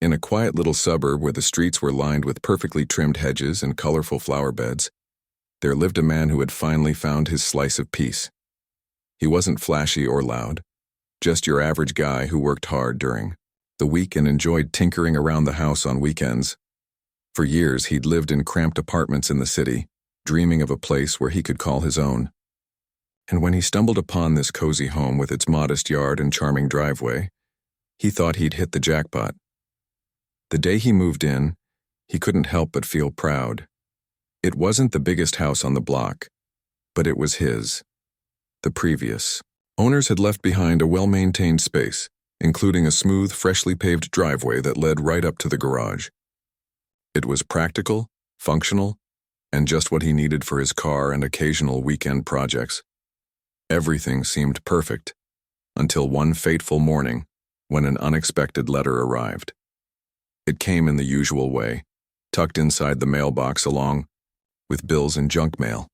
In a quiet little suburb where the streets were lined with perfectly trimmed hedges and colorful flower beds, there lived a man who had finally found his slice of peace. He wasn't flashy or loud, just your average guy who worked hard during the week and enjoyed tinkering around the house on weekends. For years, he'd lived in cramped apartments in the city, dreaming of a place where he could call his own. And when he stumbled upon this cozy home with its modest yard and charming driveway, he thought he'd hit the jackpot. The day he moved in, he couldn't help but feel proud. It wasn't the biggest house on the block, but it was his. The previous owners had left behind a well-maintained space, including a smooth, freshly paved driveway that led right up to the garage. It was practical, functional, and just what he needed for his car and occasional weekend projects. Everything seemed perfect, until one fateful morning when an unexpected letter arrived. It came in the usual way, tucked inside the mailbox along with bills and junk mail.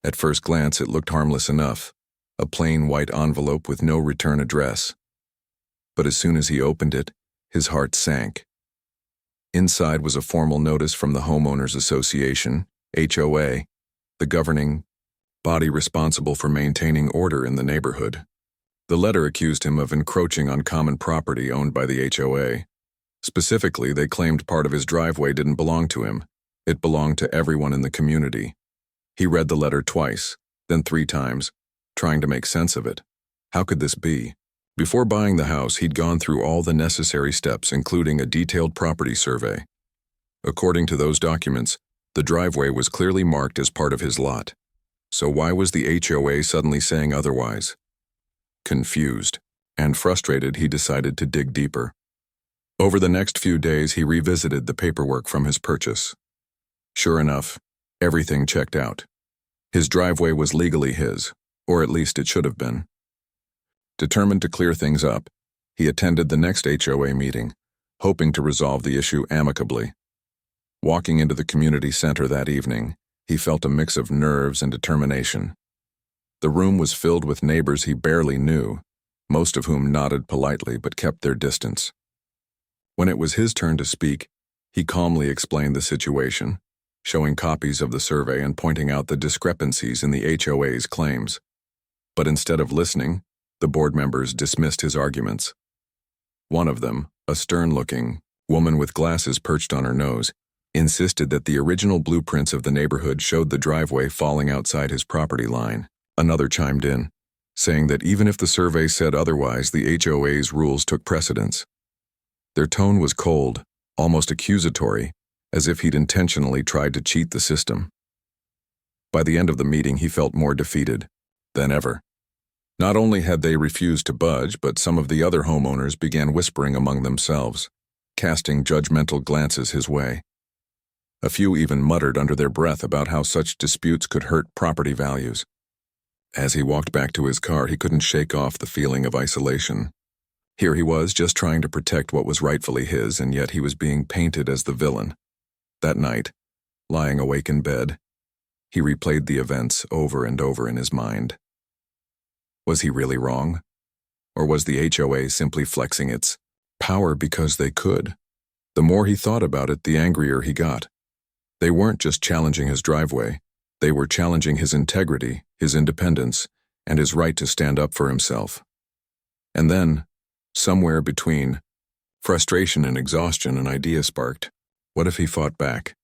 At first glance, it looked harmless enough, a plain white envelope with no return address. But as soon as he opened it, his heart sank. Inside was a formal notice from the Homeowners Association, HOA, the governing body responsible for maintaining order in the neighborhood. The letter accused him of encroaching on common property owned by the HOA. Specifically, they claimed part of his driveway didn't belong to him. It belonged to everyone in the community. He read the letter twice, then 3 times, trying to make sense of it. How could this be? Before buying the house, he'd gone through all the necessary steps, including a detailed property survey. According to those documents, the driveway was clearly marked as part of his lot. So why was the HOA suddenly saying otherwise? Confused and frustrated, he decided to dig deeper. Over the next few days, he revisited the paperwork from his purchase. Sure enough, everything checked out. His driveway was legally his, or at least it should have been. Determined to clear things up, he attended the next HOA meeting, hoping to resolve the issue amicably. Walking into the community center that evening, he felt a mix of nerves and determination. The room was filled with neighbors he barely knew, most of whom nodded politely but kept their distance. When it was his turn to speak, he calmly explained the situation, showing copies of the survey and pointing out the discrepancies in the HOA's claims. But instead of listening, the board members dismissed his arguments. One of them, a stern-looking woman with glasses perched on her nose, insisted that the original blueprints of the neighborhood showed the driveway falling outside his property line. Another chimed in, saying that even if the survey said otherwise, the HOA's rules took precedence. Their tone was cold, almost accusatory, as if he'd intentionally tried to cheat the system. By the end of the meeting, he felt more defeated than ever. Not only had they refused to budge, but some of the other homeowners began whispering among themselves, casting judgmental glances his way. A few even muttered under their breath about how such disputes could hurt property values. As he walked back to his car, he couldn't shake off the feeling of isolation. Here he was, just trying to protect what was rightfully his, and yet he was being painted as the villain. That night, lying awake in bed, he replayed the events over and over in his mind. Was he really wrong? Or was the HOA simply flexing its power because they could? The more he thought about it, the angrier he got. They weren't just challenging his driveway. They were challenging his integrity, his independence, and his right to stand up for himself. And then, somewhere between frustration and exhaustion, an idea sparked. What if he fought back?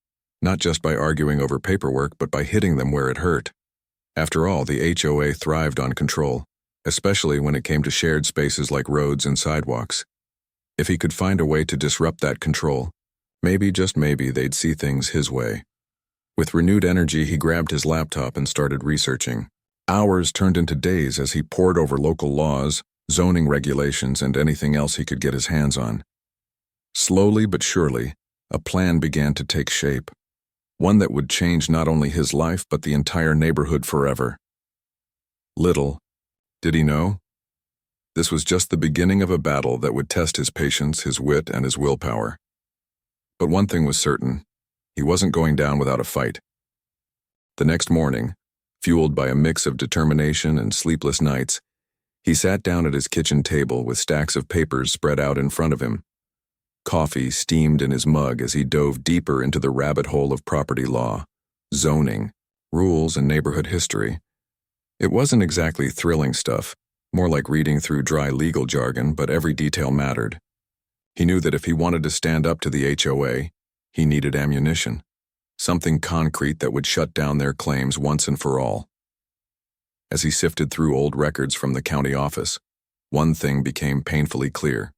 Not just by arguing over paperwork, but by hitting them where it hurt. After all, the HOA thrived on control, especially when it came to shared spaces like roads and sidewalks. If he could find a way to disrupt that control, maybe, just maybe, they'd see things his way. With renewed energy, he grabbed his laptop and started researching. Hours turned into days as he pored over local laws, zoning regulations, and anything else he could get his hands on. Slowly but surely, a plan began to take shape. One that would change not only his life, but the entire neighborhood forever. Little did he know, this was just the beginning of a battle that would test his patience, his wit, and his willpower. But one thing was certain, he wasn't going down without a fight. The next morning, fueled by a mix of determination and sleepless nights, he sat down at his kitchen table with stacks of papers spread out in front of him. Coffee steamed in his mug as he dove deeper into the rabbit hole of property law, zoning, rules, and neighborhood history. It wasn't exactly thrilling stuff, more like reading through dry legal jargon, but every detail mattered. He knew that if he wanted to stand up to the HOA, he needed ammunition, something concrete that would shut down their claims once and for all. As he sifted through old records from the county office, one thing became painfully clear.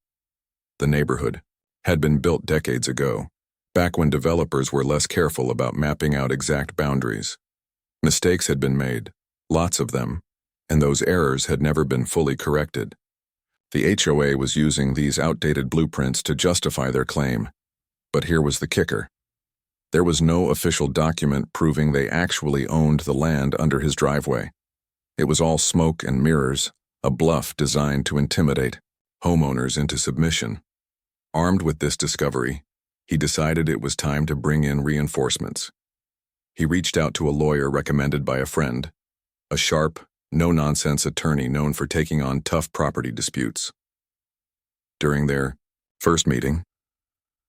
The neighborhood had been built decades ago, back when developers were less careful about mapping out exact boundaries. Mistakes had been made, lots of them, and those errors had never been fully corrected. The HOA was using these outdated blueprints to justify their claim. But here was the kicker. There was no official document proving they actually owned the land under his driveway. It was all smoke and mirrors, a bluff designed to intimidate homeowners into submission. Armed with this discovery, he decided it was time to bring in reinforcements. He reached out to a lawyer recommended by a friend, a sharp, no-nonsense attorney known for taking on tough property disputes. During their first meeting,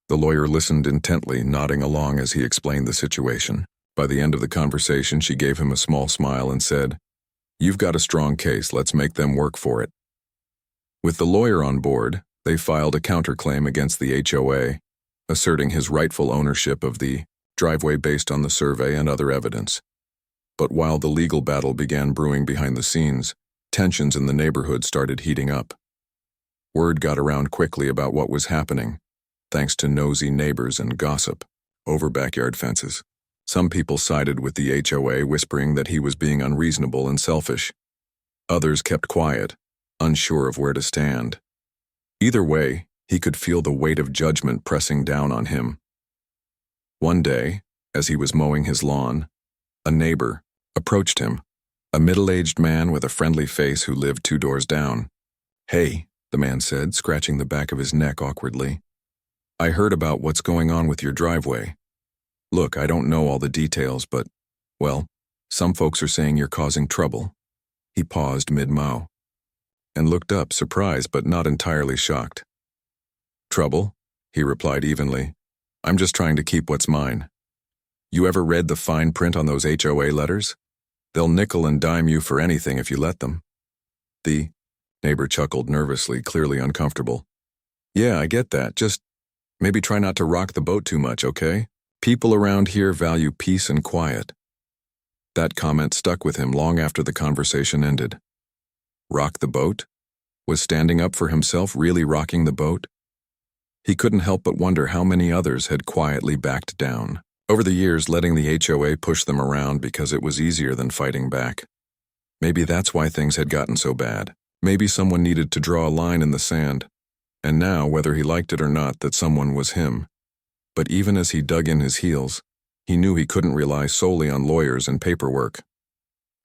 the lawyer listened intently, nodding along as he explained the situation. By the end of the conversation, she gave him a small smile and said, "You've got a strong case, let's make them work for it." With the lawyer on board, they filed a counterclaim against the HOA, asserting his rightful ownership of the driveway based on the survey and other evidence. But while the legal battle began brewing behind the scenes, tensions in the neighborhood started heating up. Word got around quickly about what was happening, thanks to nosy neighbors and gossip over backyard fences. Some people sided with the HOA, whispering that he was being unreasonable and selfish. Others kept quiet, unsure of where to stand. Either way, he could feel the weight of judgment pressing down on him. One day, as he was mowing his lawn, a neighbor approached him, a middle-aged man with a friendly face who lived 2 doors down. "Hey," the man said, scratching the back of his neck awkwardly. "I heard about what's going on with your driveway. Look, I don't know all the details, but, well, some folks are saying you're causing trouble." He paused mid-mow and looked up, surprised but not entirely shocked. "Trouble?" he replied evenly. "I'm just trying to keep what's mine. You ever read the fine print on those HOA letters? They'll nickel and dime you for anything if you let them." The neighbor chuckled nervously, clearly uncomfortable. "Yeah, I get that. Just maybe try not to rock the boat too much, okay? People around here value peace and quiet." That comment stuck with him long after the conversation ended. Rock the boat? Was standing up for himself really rocking the boat? He couldn't help but wonder how many others had quietly backed down over the years, letting the HOA push them around because it was easier than fighting back. Maybe that's why things had gotten so bad. Maybe someone needed to draw a line in the sand, and now, whether he liked it or not, that someone was him. But even as he dug in his heels, he knew he couldn't rely solely on lawyers and paperwork.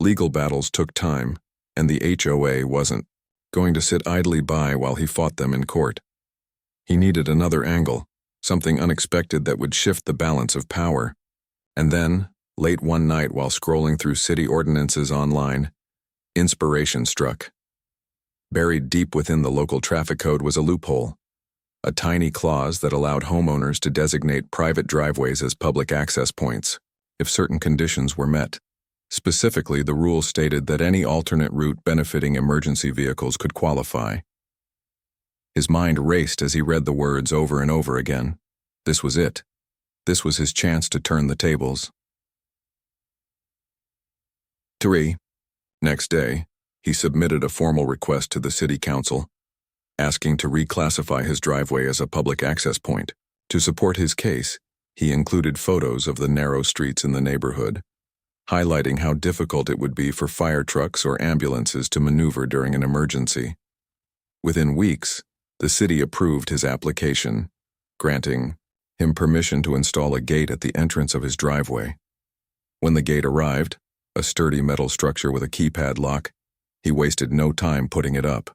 Legal battles took time, and the HOA wasn't going to sit idly by while he fought them in court. He needed another angle, something unexpected that would shift the balance of power. And then, late one night while scrolling through city ordinances online, inspiration struck. Buried deep within the local traffic code was a loophole, a tiny clause that allowed homeowners to designate private driveways as public access points if certain conditions were met. Specifically, the rule stated that any alternate route benefiting emergency vehicles could qualify. His mind raced as he read the words over and over again. This was it. This was his chance to turn the tables. To Ree. Next day, he submitted a formal request to the city council, asking to reclassify his driveway as a public access point. To support his case, he included photos of the narrow streets in the neighborhood, highlighting how difficult it would be for fire trucks or ambulances to maneuver during an emergency. Within weeks, the city approved his application, granting him permission to install a gate at the entrance of his driveway. When the gate arrived, a sturdy metal structure with a keypad lock, he wasted no time putting it up.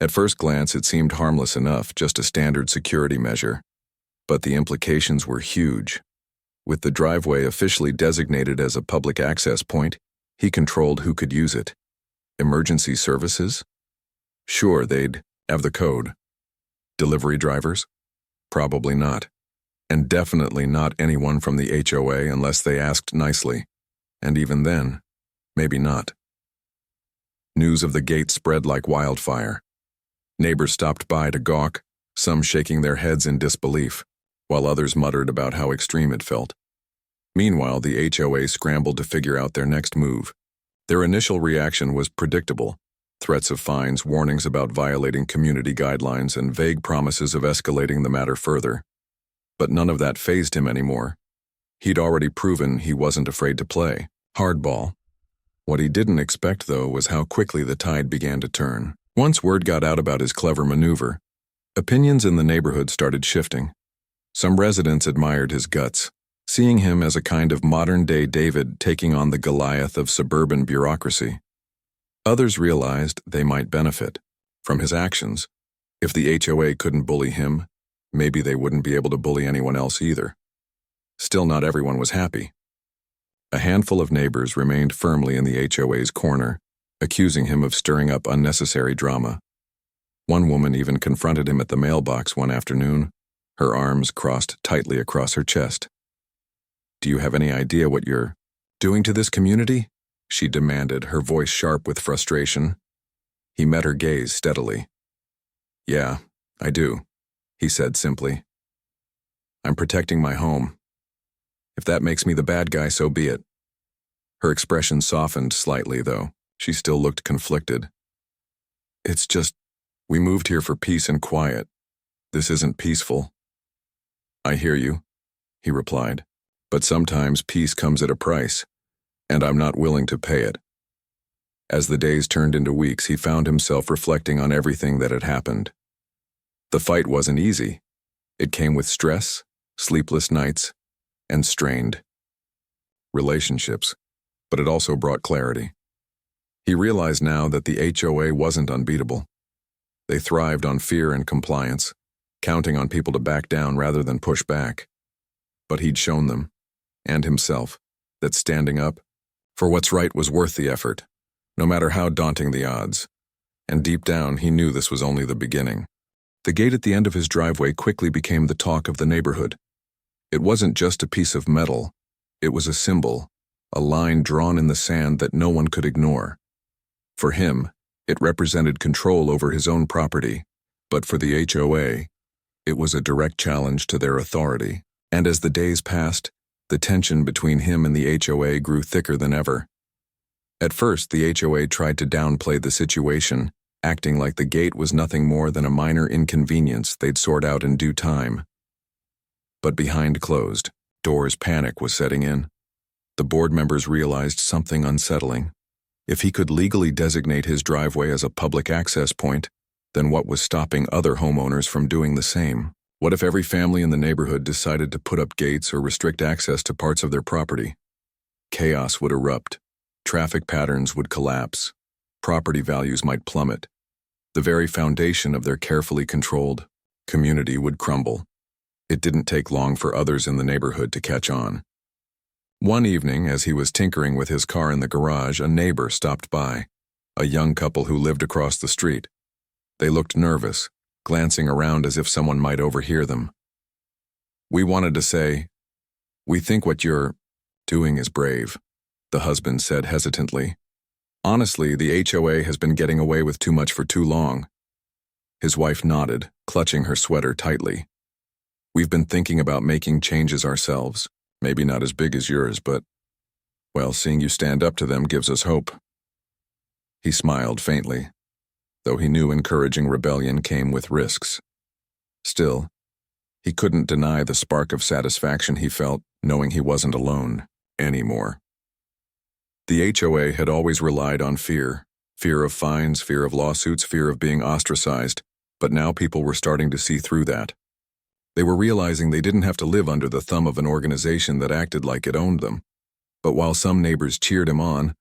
At first glance, it seemed harmless enough, just a standard security measure. But the implications were huge. With the driveway officially designated as a public access point, he controlled who could use it. Emergency services? Sure, they'd have the code. Delivery drivers? Probably not. And definitely not anyone from the HOA unless they asked nicely. And even then, maybe not. News of the gate spread like wildfire. Neighbors stopped by to gawk, some shaking their heads in disbelief, while others muttered about how extreme it felt. Meanwhile, the HOA scrambled to figure out their next move. Their initial reaction was predictable: threats of fines, warnings about violating community guidelines, and vague promises of escalating the matter further. But none of that fazed him anymore. He'd already proven he wasn't afraid to play hardball. What he didn't expect, though, was how quickly the tide began to turn. Once word got out about his clever maneuver, opinions in the neighborhood started shifting. Some residents admired his guts, seeing him as a kind of modern-day David taking on the Goliath of suburban bureaucracy. Others realized they might benefit from his actions. If the HOA couldn't bully him, maybe they wouldn't be able to bully anyone else either. Still, not everyone was happy. A handful of neighbors remained firmly in the HOA's corner, accusing him of stirring up unnecessary drama. One woman even confronted him at the mailbox one afternoon, her arms crossed tightly across her chest. "Do you have any idea what you're doing to this community?" she demanded, her voice sharp with frustration. He met her gaze steadily. "Yeah, I do," he said simply. "I'm protecting my home. If that makes me the bad guy, so be it." Her expression softened slightly, though. She still looked conflicted. "It's just, we moved here for peace and quiet. This isn't peaceful." "I hear you," he replied. "But sometimes peace comes at a price, and I'm not willing to pay it." As the days turned into weeks, he found himself reflecting on everything that had happened. The fight wasn't easy. It came with stress, sleepless nights, and strained relationships, but it also brought clarity. He realized now that the HOA wasn't unbeatable. They thrived on fear and compliance, counting on people to back down rather than push back. But he'd shown them, and himself, that standing up for what's right was worth the effort, no matter how daunting the odds. And deep down, he knew this was only the beginning. The gate at the end of his driveway quickly became the talk of the neighborhood. It wasn't just a piece of metal. It was a symbol, a line drawn in the sand that no one could ignore. For him, it represented control over his own property, but for the HOA, it was a direct challenge to their authority. And as the days passed, the tension between him and the HOA grew thicker than ever. At first, the HOA tried to downplay the situation, acting like the gate was nothing more than a minor inconvenience they'd sort out in due time. But behind closed doors, panic was setting in. The board members realized something unsettling. If he could legally designate his driveway as a public access point, then what was stopping other homeowners from doing the same? What if every family in the neighborhood decided to put up gates or restrict access to parts of their property? Chaos would erupt. Traffic patterns would collapse. Property values might plummet. The very foundation of their carefully controlled community would crumble. It didn't take long for others in the neighborhood to catch on. One evening, as he was tinkering with his car in the garage, a neighbor stopped by, a young couple who lived across the street. They looked nervous, glancing around as if someone might overhear them. "We wanted to say, we think what you're doing is brave," the husband said hesitantly. "Honestly, the HOA has been getting away with too much for too long." His wife nodded, clutching her sweater tightly. "We've been thinking about making changes ourselves. Maybe not as big as yours, but, well, seeing you stand up to them gives us hope." He smiled faintly, though he knew encouraging rebellion came with risks. Still, he couldn't deny the spark of satisfaction he felt knowing he wasn't alone anymore. The HOA had always relied on fear of fines, fear of lawsuits, fear of being ostracized, but now people were starting to see through that. They were realizing they didn't have to live under the thumb of an organization that acted like it owned them. But while some neighbors cheered him on,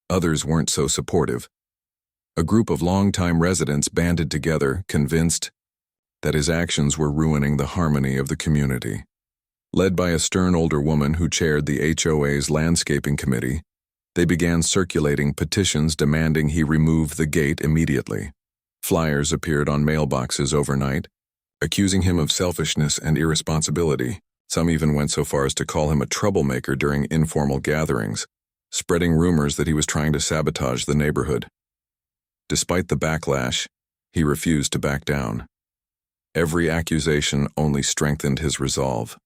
others weren't so supportive. A group of longtime residents banded together, convinced that his actions were ruining the harmony of the community. Led by a stern older woman who chaired the HOA's landscaping committee, they began circulating petitions demanding he remove the gate immediately. Flyers appeared on mailboxes overnight, accusing him of selfishness and irresponsibility. Some even went so far as to call him a troublemaker during informal gatherings, spreading rumors that he was trying to sabotage the neighborhood. Despite the backlash, he refused to back down. Every accusation only strengthened his resolve.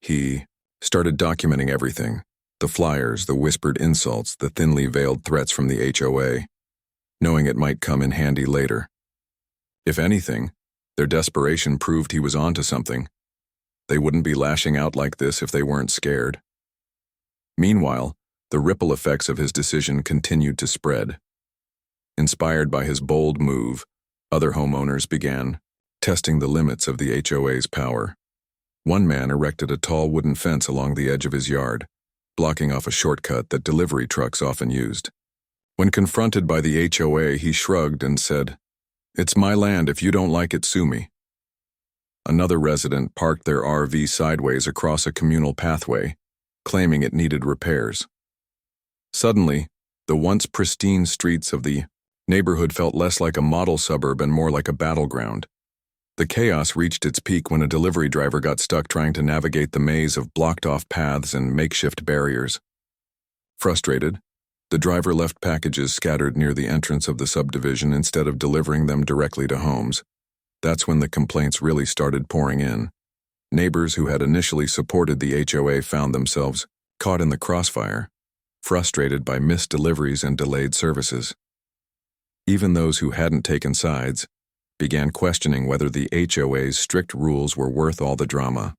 He started documenting everything: the flyers, the whispered insults, the thinly veiled threats from the HOA, knowing it might come in handy later. If anything, their desperation proved he was onto something. They wouldn't be lashing out like this if they weren't scared. Meanwhile, the ripple effects of his decision continued to spread. Inspired by his bold move, other homeowners began testing the limits of the HOA's power. One man erected a tall wooden fence along the edge of his yard, blocking off a shortcut that delivery trucks often used. When confronted by the HOA, he shrugged and said, "It's my land. If you don't like it, sue me." Another resident parked their RV sideways across a communal pathway, claiming it needed repairs. Suddenly, the once pristine streets of the neighborhood felt less like a model suburb and more like a battleground. The chaos reached its peak when a delivery driver got stuck trying to navigate the maze of blocked-off paths and makeshift barriers. Frustrated, the driver left packages scattered near the entrance of the subdivision instead of delivering them directly to homes. That's when the complaints really started pouring in. Neighbors who had initially supported the HOA found themselves caught in the crossfire, frustrated by missed deliveries and delayed services. Even those who hadn't taken sides began questioning whether the HOA's strict rules were worth all the drama.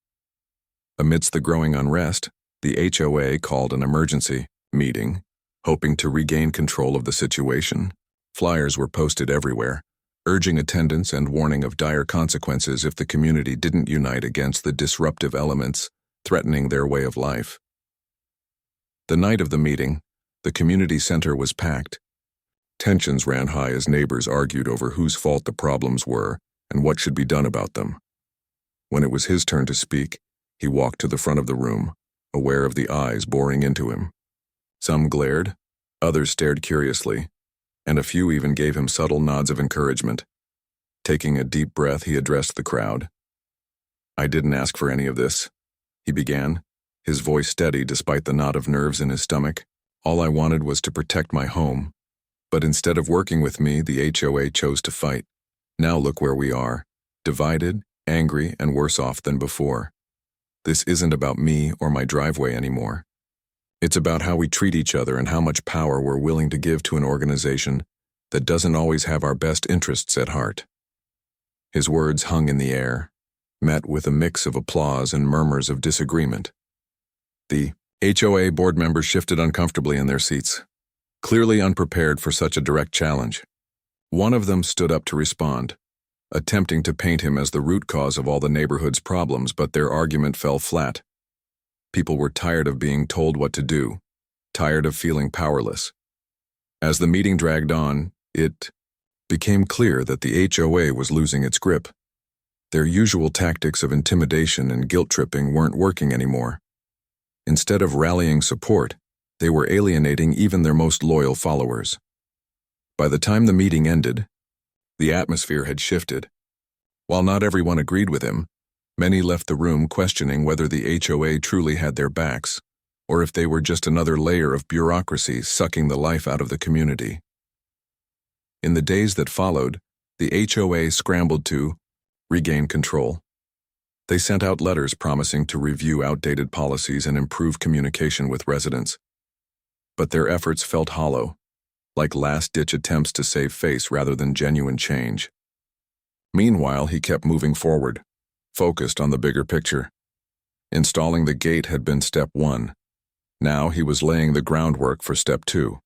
Amidst the growing unrest, the HOA called an emergency meeting, hoping to regain control of the situation. Flyers were posted everywhere, urging attendance and warning of dire consequences if the community didn't unite against the disruptive elements threatening their way of life. The night of the meeting, the community center was packed. Tensions ran high as neighbors argued over whose fault the problems were and what should be done about them. When it was his turn to speak, he walked to the front of the room, aware of the eyes boring into him. Some glared, others stared curiously, and a few even gave him subtle nods of encouragement. Taking a deep breath, he addressed the crowd. "I didn't ask for any of this," he began, his voice steady despite the knot of nerves in his stomach. "All I wanted was to protect my home. But instead of working with me, the HOA chose to fight. Now look where we are, divided, angry, and worse off than before. This isn't about me or my driveway anymore. It's about how we treat each other and how much power we're willing to give to an organization that doesn't always have our best interests at heart." His words hung in the air, met with a mix of applause and murmurs of disagreement. The HOA board members shifted uncomfortably in their seats, clearly unprepared for such a direct challenge. One of them stood up to respond, attempting to paint him as the root cause of all the neighborhood's problems, but their argument fell flat. People were tired of being told what to do, tired of feeling powerless. As the meeting dragged on, it became clear that the HOA was losing its grip. Their usual tactics of intimidation and guilt-tripping weren't working anymore. Instead of rallying support, they were alienating even their most loyal followers. By the time the meeting ended, the atmosphere had shifted. While not everyone agreed with him, many left the room questioning whether the HOA truly had their backs, or if they were just another layer of bureaucracy sucking the life out of the community. In the days that followed, the HOA scrambled to regain control. They sent out letters promising to review outdated policies and improve communication with residents. But their efforts felt hollow, like last-ditch attempts to save face rather than genuine change. Meanwhile, he kept moving forward, focused on the bigger picture. Installing the gate had been step one. Now he was laying the groundwork for step two.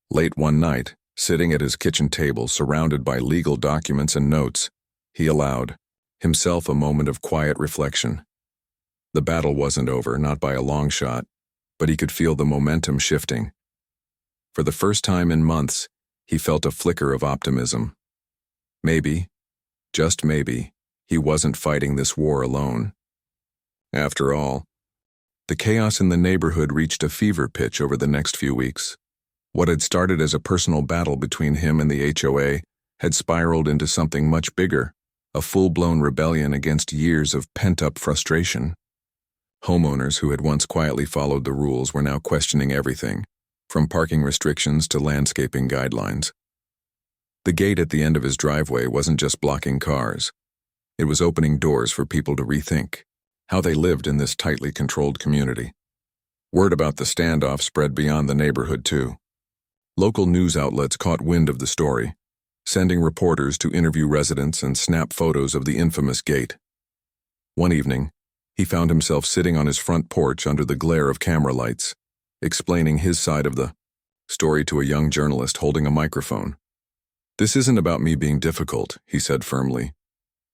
Late one night, sitting at his kitchen table surrounded by legal documents and notes, he allowed himself a moment of quiet reflection. The battle wasn't over, not by a long shot, but he could feel the momentum shifting. For the first time in months, he felt a flicker of optimism. Maybe, just maybe, he wasn't fighting this war alone. After all, the chaos in the neighborhood reached a fever pitch over the next few weeks. What had started as a personal battle between him and the HOA had spiraled into something much bigger, a full-blown rebellion against years of pent-up frustration. Homeowners who had once quietly followed the rules were now questioning everything, from parking restrictions to landscaping guidelines. The gate at the end of his driveway wasn't just blocking cars. It was opening doors for people to rethink how they lived in this tightly controlled community. Word about the standoff spread beyond the neighborhood, too. Local news outlets caught wind of the story, sending reporters to interview residents and snap photos of the infamous gate. One evening, he found himself sitting on his front porch under the glare of camera lights, explaining his side of the story to a young journalist holding a microphone. "This isn't about me being difficult," he said firmly.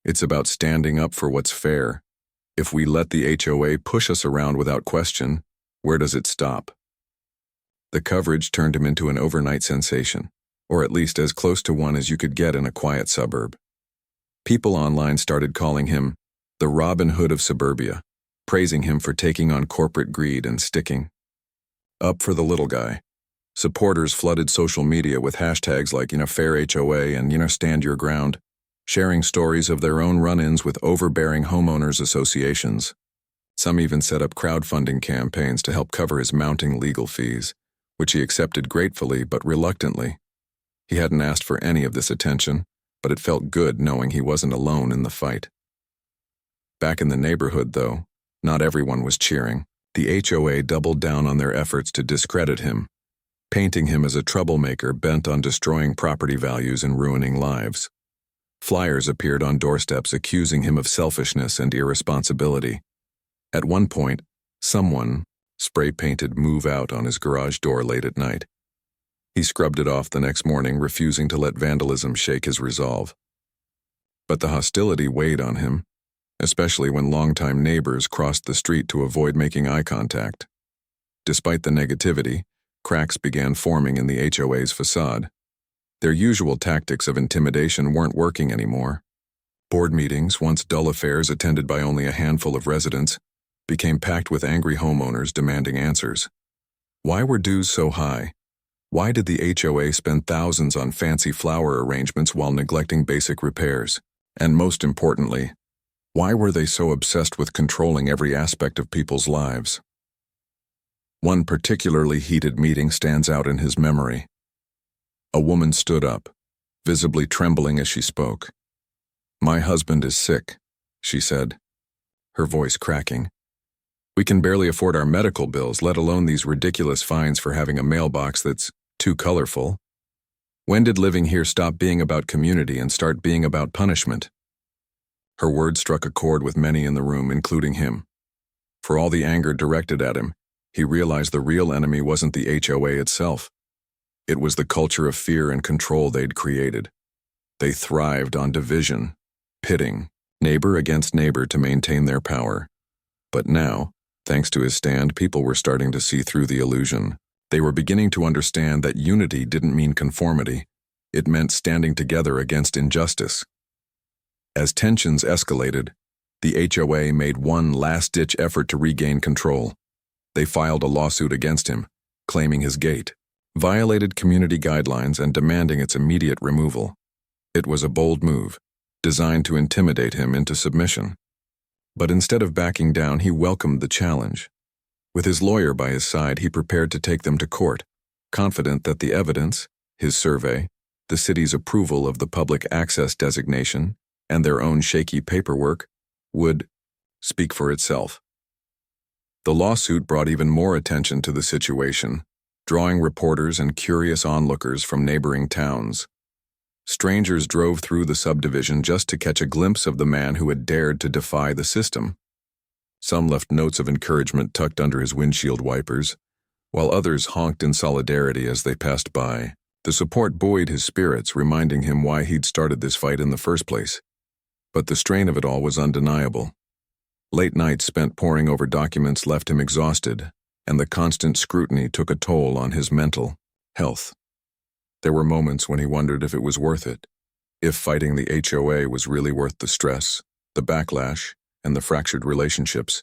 "It's about standing up for what's fair. If we let the HOA push us around without question, where does it stop?" The coverage turned him into an overnight sensation, or at least as close to one as you could get in a quiet suburb. People online started calling him the Robin Hood of suburbia, praising him for taking on corporate greed and sticking up for the little guy. Supporters flooded social media with hashtags like, fair HOA and, stand your ground, sharing stories of their own run-ins with overbearing homeowners associations. Some even set up crowdfunding campaigns to help cover his mounting legal fees, which he accepted gratefully but reluctantly. He hadn't asked for any of this attention, but it felt good knowing he wasn't alone in the fight. Back in the neighborhood, though, not everyone was cheering. The HOA doubled down on their efforts to discredit him, painting him as a troublemaker bent on destroying property values and ruining lives. Flyers appeared on doorsteps accusing him of selfishness and irresponsibility. At one point, someone spray-painted "Move Out" on his garage door late at night. He scrubbed it off the next morning, refusing to let vandalism shake his resolve. But the hostility weighed on him, especially when longtime neighbors crossed the street to avoid making eye contact. Despite the negativity, cracks began forming in the HOA's facade. Their usual tactics of intimidation weren't working anymore. Board meetings, once dull affairs attended by only a handful of residents, became packed with angry homeowners demanding answers. Why were dues so high? Why did the HOA spend thousands on fancy flower arrangements while neglecting basic repairs? And most importantly, why were they so obsessed with controlling every aspect of people's lives? One particularly heated meeting stands out in his memory. A woman stood up, visibly trembling as she spoke. "My husband is sick," she said, her voice cracking. "We can barely afford our medical bills, let alone these ridiculous fines for having a mailbox that's too colorful. When did living here stop being about community and start being about punishment?" Her words struck a chord with many in the room, including him. For all the anger directed at him, he realized the real enemy wasn't the HOA itself. It was the culture of fear and control they'd created. They thrived on division, pitting neighbor against neighbor to maintain their power. But now, thanks to his stand, people were starting to see through the illusion. They were beginning to understand that unity didn't mean conformity. It meant standing together against injustice. As tensions escalated, the HOA made one last-ditch effort to regain control. They filed a lawsuit against him, claiming his gate violated community guidelines and demanding its immediate removal. It was a bold move, designed to intimidate him into submission. But instead of backing down, he welcomed the challenge. With his lawyer by his side, he prepared to take them to court, confident that the evidence, his survey, the city's approval of the public access designation, and their own shaky paperwork would speak for itself. The lawsuit brought even more attention to the situation, drawing reporters and curious onlookers from neighboring towns. Strangers drove through the subdivision just to catch a glimpse of the man who had dared to defy the system. Some left notes of encouragement tucked under his windshield wipers, while others honked in solidarity as they passed by. The support buoyed his spirits, reminding him why he'd started this fight in the first place. But the strain of it all was undeniable. Late nights spent poring over documents left him exhausted, and the constant scrutiny took a toll on his mental health. There were moments when he wondered if it was worth it, if fighting the HOA was really worth the stress, the backlash, and the fractured relationships.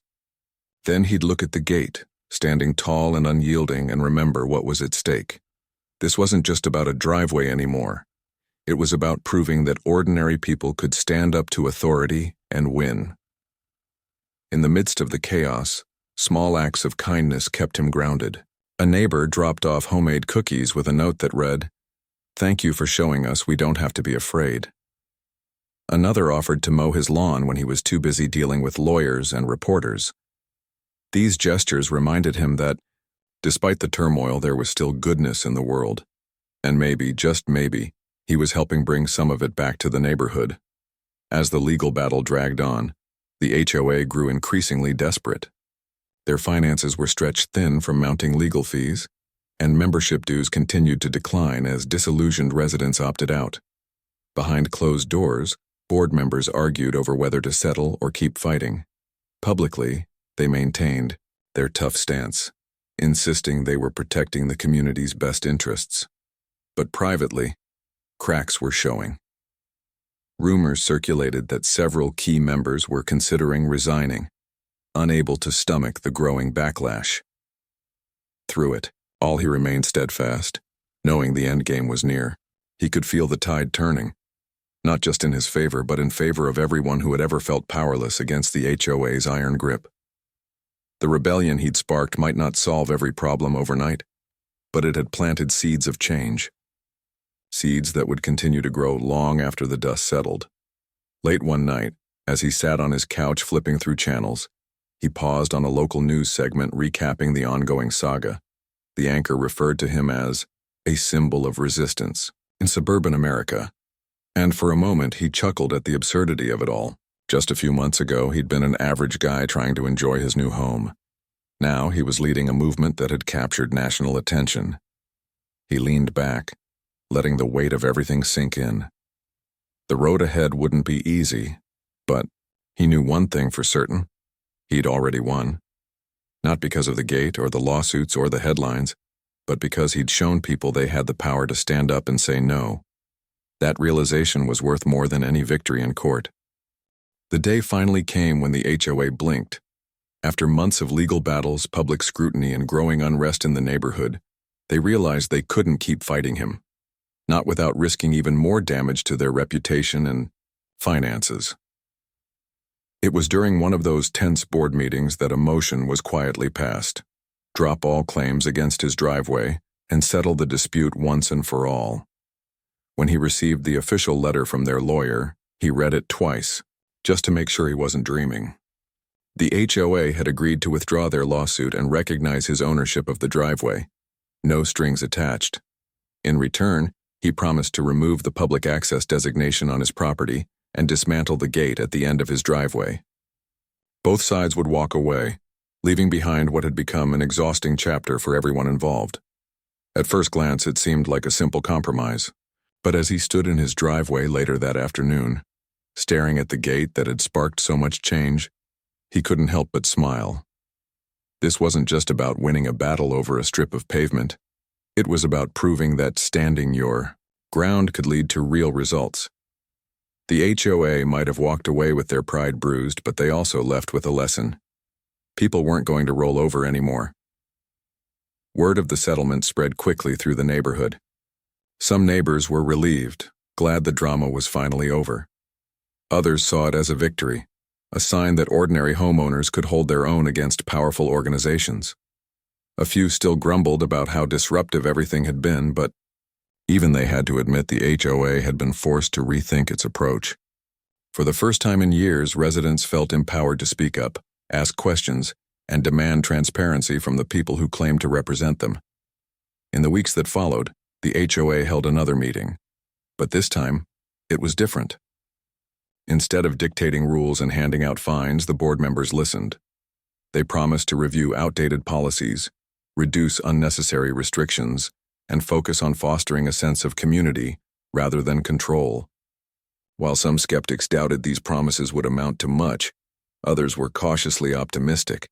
Then he'd look at the gate, standing tall and unyielding, and remember what was at stake. This wasn't just about a driveway anymore. It was about proving that ordinary people could stand up to authority and win. In the midst of the chaos, small acts of kindness kept him grounded. A neighbor dropped off homemade cookies with a note that read, "Thank you for showing us we don't have to be afraid." Another offered to mow his lawn when he was too busy dealing with lawyers and reporters. These gestures reminded him that, despite the turmoil, there was still goodness in the world. And maybe, just maybe, he was helping bring some of it back to the neighborhood. As the legal battle dragged on, the HOA grew increasingly desperate. Their finances were stretched thin from mounting legal fees, and membership dues continued to decline as disillusioned residents opted out. Behind closed doors, board members argued over whether to settle or keep fighting. Publicly, they maintained their tough stance, insisting they were protecting the community's best interests. But privately, cracks were showing. Rumors circulated that several key members were considering resigning, unable to stomach the growing backlash. Through it all, he remained steadfast, knowing the endgame was near. He could feel the tide turning, not just in his favor, but in favor of everyone who had ever felt powerless against the HOA's iron grip. The rebellion he'd sparked might not solve every problem overnight, but it had planted seeds of change. Seeds that would continue to grow long after the dust settled. Late one night, as he sat on his couch flipping through channels, he paused on a local news segment recapping the ongoing saga. The anchor referred to him as a symbol of resistance in suburban America. And for a moment, he chuckled at the absurdity of it all. Just a few months ago, he'd been an average guy trying to enjoy his new home. Now he was leading a movement that had captured national attention. He leaned back, letting the weight of everything sink in. The road ahead wouldn't be easy, but he knew one thing for certain: he'd already won. Not because of the gate or the lawsuits or the headlines, but because he'd shown people they had the power to stand up and say no. That realization was worth more than any victory in court. The day finally came when the HOA blinked. After months of legal battles, public scrutiny, and growing unrest in the neighborhood, they realized they couldn't keep fighting him, not without risking even more damage to their reputation and finances. It was during one of those tense board meetings that a motion was quietly passed. Drop all claims against his driveway and settle the dispute once and for all. When he received the official letter from their lawyer, he read it twice, just to make sure he wasn't dreaming. The HOA had agreed to withdraw their lawsuit and recognize his ownership of the driveway. No strings attached. In return, he promised to remove the public access designation on his property and dismantle the gate at the end of his driveway. Both sides would walk away, leaving behind what had become an exhausting chapter for everyone involved. At first glance, it seemed like a simple compromise. But as he stood in his driveway later that afternoon, staring at the gate that had sparked so much change, he couldn't help but smile. This wasn't just about winning a battle over a strip of pavement. It was about proving that standing your ground could lead to real results. The HOA might have walked away with their pride bruised, but they also left with a lesson. People weren't going to roll over anymore. Word of the settlement spread quickly through the neighborhood. Some neighbors were relieved, glad the drama was finally over. Others saw it as a victory, a sign that ordinary homeowners could hold their own against powerful organizations. A few still grumbled about how disruptive everything had been, but even they had to admit the HOA had been forced to rethink its approach. For the first time in years, residents felt empowered to speak up, ask questions, and demand transparency from the people who claimed to represent them. In the weeks that followed, the HOA held another meeting, but this time, it was different. Instead of dictating rules and handing out fines, the board members listened. They promised to review outdated policies, reduce unnecessary restrictions, and focus on fostering a sense of community rather than control. While some skeptics doubted these promises would amount to much, others were cautiously optimistic.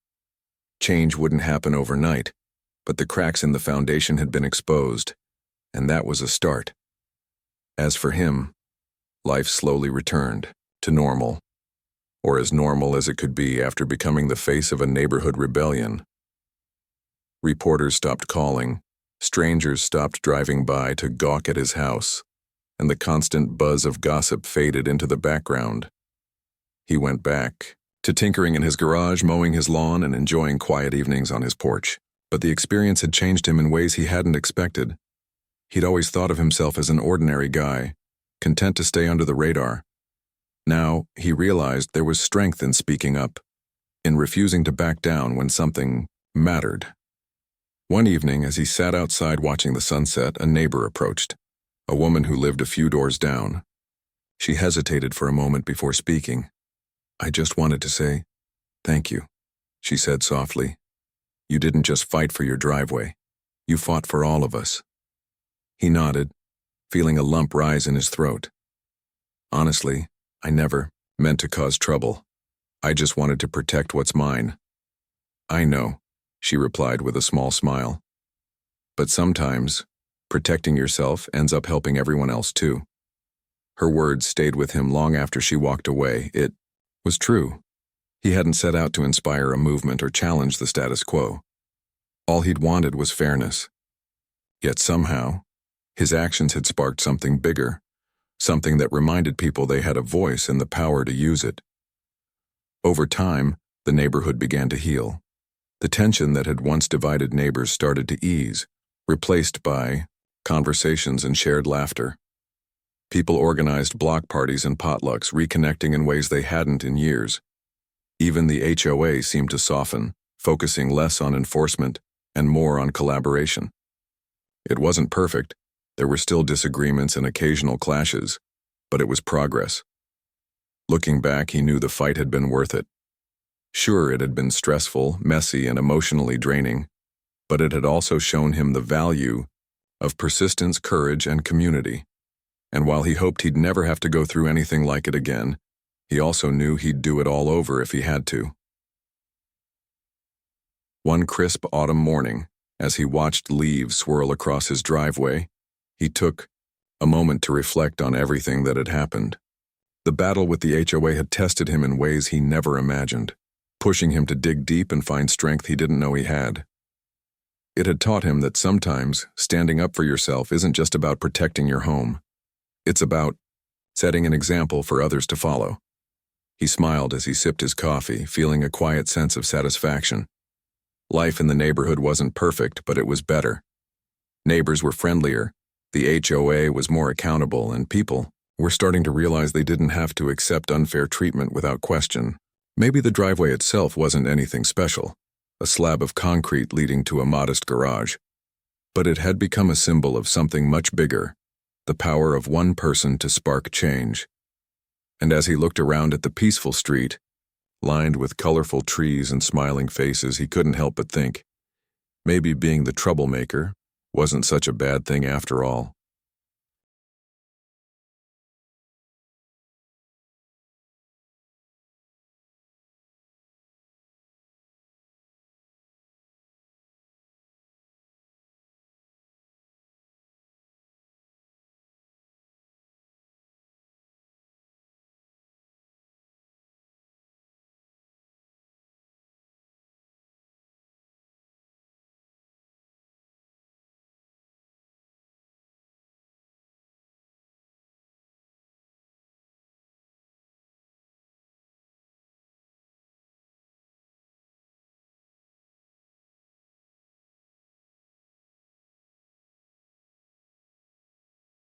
Change wouldn't happen overnight, but the cracks in the foundation had been exposed, and that was a start. As for him, life slowly returned to normal, or as normal as it could be after becoming the face of a neighborhood rebellion. Reporters stopped calling, strangers stopped driving by to gawk at his house, and the constant buzz of gossip faded into the background. He went back to tinkering in his garage, mowing his lawn, and enjoying quiet evenings on his porch. But the experience had changed him in ways he hadn't expected. He'd always thought of himself as an ordinary guy, content to stay under the radar. Now, he realized there was strength in speaking up, in refusing to back down when something mattered. One evening, as he sat outside watching the sunset, a neighbor approached, a woman who lived a few doors down. She hesitated for a moment before speaking. "I just wanted to say thank you," she said softly. "You didn't just fight for your driveway. You fought for all of us." He nodded, feeling a lump rise in his throat. "Honestly, I never meant to cause trouble. I just wanted to protect what's mine." "I know," she replied with a small smile. "But sometimes, protecting yourself ends up helping everyone else too." Her words stayed with him long after she walked away. It was true. He hadn't set out to inspire a movement or challenge the status quo. All he'd wanted was fairness. Yet somehow, his actions had sparked something bigger, something that reminded people they had a voice and the power to use it. Over time, the neighborhood began to heal. The tension that had once divided neighbors started to ease, replaced by conversations and shared laughter. People organized block parties and potlucks, reconnecting in ways they hadn't in years. Even the HOA seemed to soften, focusing less on enforcement and more on collaboration. It wasn't perfect. There were still disagreements and occasional clashes, but it was progress. Looking back, he knew the fight had been worth it. Sure, it had been stressful, messy, and emotionally draining, but it had also shown him the value of persistence, courage, and community. And while he hoped he'd never have to go through anything like it again, he also knew he'd do it all over if he had to. One crisp autumn morning, as he watched leaves swirl across his driveway, he took a moment to reflect on everything that had happened. The battle with the HOA had tested him in ways he never imagined, pushing him to dig deep and find strength he didn't know he had. It had taught him that sometimes standing up for yourself isn't just about protecting your home. It's about setting an example for others to follow. He smiled as he sipped his coffee, feeling a quiet sense of satisfaction. Life in the neighborhood wasn't perfect, but it was better. Neighbors were friendlier, the HOA was more accountable, and people were starting to realize they didn't have to accept unfair treatment without question. Maybe the driveway itself wasn't anything special, a slab of concrete leading to a modest garage. But it had become a symbol of something much bigger, the power of one person to spark change. And as he looked around at the peaceful street, lined with colorful trees and smiling faces, he couldn't help but think, maybe being the troublemaker wasn't such a bad thing after all.